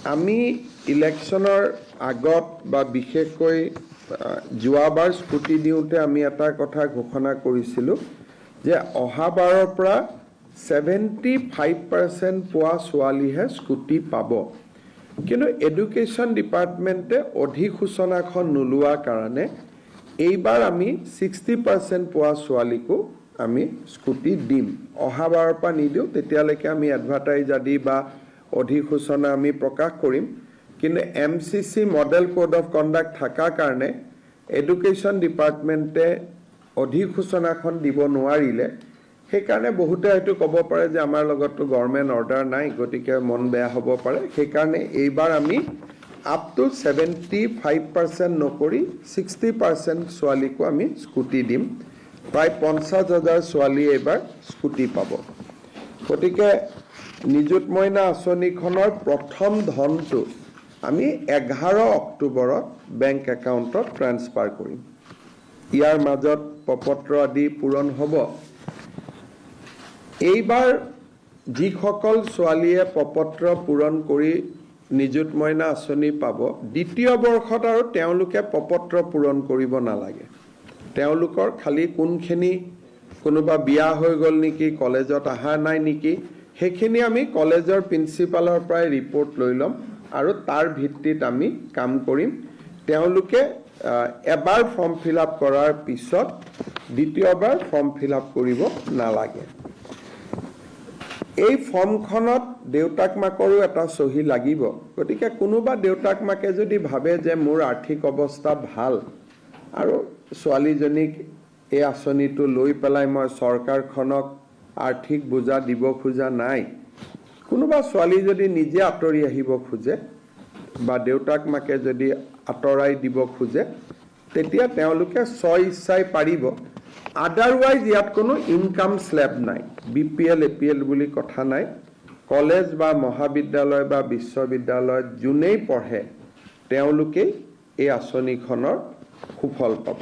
আমি ইলেকশ্যনৰ আগত বা বিশেষকৈ যোৱাবাৰ স্কুটি দিওঁতে আমি এটা কথা ঘোষণা কৰিছিলোঁ যে অহাবাৰৰ পৰা 75% পোৱা ছোৱালীহে স্কুটি পাব। কিন্তু এডুকেশ্যন ডিপাৰ্টমেণ্টে অধিসূচনাখন নোলোৱাৰ কাৰণে এইবাৰ আমি 60% পোৱা ছোৱালীকো আমি স্কুটি দিম। অহাবাৰৰ পৰা নিদিওঁ, তেতিয়ালৈকে আমি এডভাৰটাইজ আদি বা অধিসূচনা আমি প্ৰকাশ কৰিম। কিন্তু MCC model code of conduct থকাৰ কাৰণে এডুকেশ্যন ডিপাৰ্টমেণ্টে অধিসূচনাখন দিব নোৱাৰিলে। সেইকাৰণে বহুতে হয়তো ক'ব পাৰে যে আমাৰ লগততো গভৰ্ণমেণ্ট অৰ্ডাৰ নাই, গতিকে মন বেয়া হ'ব পাৰে। সেইকাৰণে এইবাৰ আমি আপ টু 75% নকৰি 60% ছোৱালীকো আমি স্কুটি দিম। প্ৰায় 50,000 ছোৱালীয়ে এইবাৰ স্কুটি পাব। গতিকে নিযুত মইনা আঁচনিখনৰ প্ৰথম ধনটো আমি 11 অক্টোবৰত বেংক একাউণ্টত ট্ৰান্সফাৰ কৰিম। ইয়াৰ মাজত প্ৰপত্ৰ আদি পূৰণ হ'ব। এইবাৰ যিসকল ছোৱালীয়ে প্ৰপত্ৰ পূৰণ কৰি নিযুত মইনা আঁচনি পাব, দ্বিতীয় বৰ্ষত আৰু তেওঁলোকে প্ৰপত্ৰ পূৰণ কৰিব নালাগে। তেওঁলোকৰ খালি কোনখিনি কোনোবা বিয়া হৈ গ'ল নেকি, কলেজত অহা নাই নেকি, সেইখিনি আমি কলেজৰ প্ৰিন্সিপালৰ পৰাই ৰিপৰ্ট লৈ ল'ম আৰু তাৰ ভিত্তিত আমি কাম কৰিম। তেওঁলোকে এবাৰ ফৰ্ম ফিল আপ কৰাৰ পিছত দ্বিতীয়বাৰ ফৰ্ম ফিল আপ কৰিব নালাগে। এই ফৰ্মখনত দেউতাক মাকৰো এটা চহী লাগিব। গতিকে কোনোবা দেউতাক মাকে যদি ভাবে যে মোৰ আৰ্থিক অৱস্থা ভাল আৰু ছোৱালীজনীক এই আঁচনিটো লৈ পেলাই মই চৰকাৰখনক আৰ্থিক বোজা দিব খোজা নাই, কোনোবা ছোৱালী যদি নিজে আঁতৰি আহিব খোজে বা দেউতাক মাকে যদি আঁতৰাই দিব খোজে, তেতিয়া তেওঁলোকে স্ব ইচ্ছাই পাৰিব। আদাৰৱাইজ ইয়াত কোনো ইনকাম স্লেব নাই, BPL APL বুলি কথা নাই। কলেজ বা মহাবিদ্যালয় বা বিশ্ববিদ্যালয়ত যোনেই পঢ়ে তেওঁলোকেই এই আঁচনিখনৰ সুফল পাব।